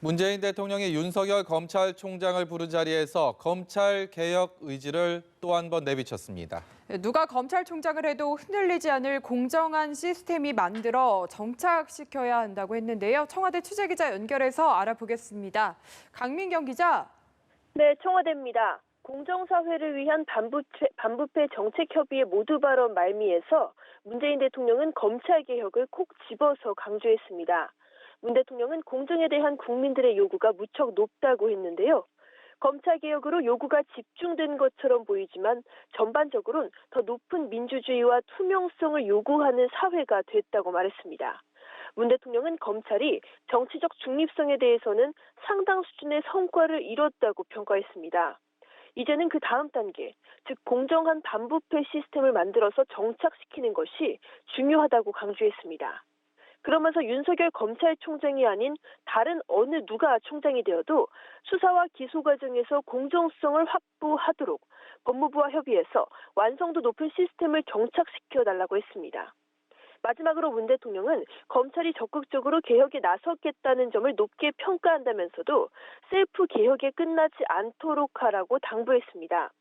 문재인 대통령이 윤석열 검찰총장을 부른 자리에서 검찰 개혁 의지를 또 한 번 내비쳤습니다. 누가 검찰총장을 해도 흔들리지 않을 공정한 시스템이 만들어 정착시켜야 한다고 했는데요. 청와대 취재기자 연결해서 알아보겠습니다. 강민경 기자. 네, 청와대입니다. 공정사회를 위한 반부패 정책협의회 모두 발언 말미에서 문재인 대통령은 검찰개혁을 콕 집어서 강조했습니다. 문 대통령은 공정에 대한 국민들의 요구가 무척 높다고 했는데요. 검찰개혁으로 요구가 집중된 것처럼 보이지만 전반적으로는 더 높은 민주주의와 투명성을 요구하는 사회가 됐다고 말했습니다. 문 대통령은 검찰이 정치적 중립성에 대해서는 상당 수준의 성과를 이뤘다고 평가했습니다. 이제는 그 다음 단계, 즉 공정한 반부패 시스템을 만들어서 정착시키는 것이 중요하다고 강조했습니다. 그러면서 윤석열 검찰총장이 아닌 다른 어느 누가 총장이 되어도 수사와 기소 과정에서 공정성을 확보하도록 법무부와 협의해서 완성도 높은 시스템을 정착시켜달라고 했습니다. 마지막으로 문 대통령은 검찰이 적극적으로 개혁에 나섰겠다는 점을 높게 평가한다면서도 셀프 개혁에 끝나지 않도록 하라고 당부했습니다.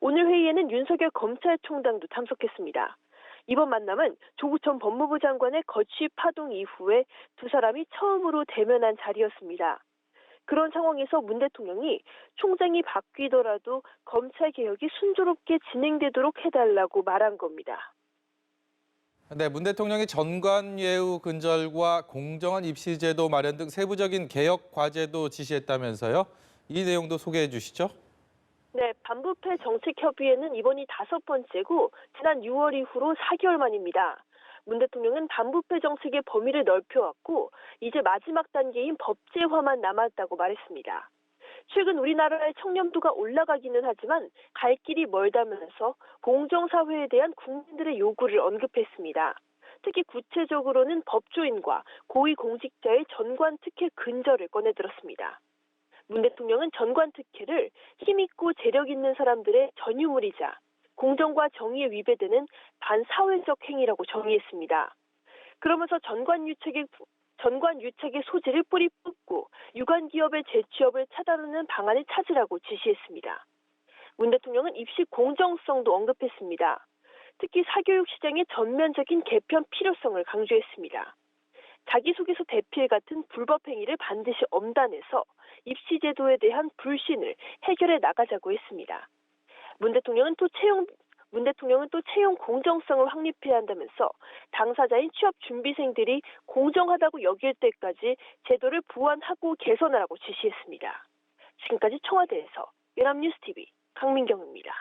오늘 회의에는 윤석열 검찰총장도 참석했습니다. 이번 만남은 조국 전 법무부 장관의 거취 파동 이후에 두 사람이 처음으로 대면한 자리였습니다. 그런 상황에서 문 대통령이 총장이 바뀌더라도 검찰 개혁이 순조롭게 진행되도록 해달라고 말한 겁니다. 네, 문 대통령이 전관예우 근절과 공정한 입시제도 마련 등 세부적인 개혁 과제도 지시했다면서요? 이 내용도 소개해 주시죠. 네, 반부패 정책협의회는 이번이 5번째고 지난 6월 이후로 4개월 만입니다. 문 대통령은 반부패 정책의 범위를 넓혀왔고 이제 마지막 단계인 법제화만 남았다고 말했습니다. 최근 우리나라의 청렴도가 올라가기는 하지만 갈 길이 멀다면서 공정사회에 대한 국민들의 요구를 언급했습니다. 특히 구체적으로는 법조인과 고위공직자의 전관특혜 근절을 꺼내들었습니다. 문 대통령은 전관특혜를 힘있고 재력 있는 사람들의 전유물이자 공정과 정의에 위배되는 반사회적 행위라고 정의했습니다. 그러면서 전관유착의 소지를 뿌리 뽑고 유관기업의 재취업을 차단하는 방안을 찾으라고 지시했습니다. 문 대통령은 입시 공정성도 언급했습니다. 특히 사교육 시장의 전면적인 개편 필요성을 강조했습니다. 자기소개서 대필 같은 불법 행위를 반드시 엄단해서 입시제도에 대한 불신을 해결해 나가자고 했습니다. 문 대통령은 또 채용 공정성을 확립해야 한다면서 당사자인 취업 준비생들이 공정하다고 여길 때까지 제도를 보완하고 개선하라고 지시했습니다. 지금까지 청와대에서 연합뉴스TV 강민경입니다.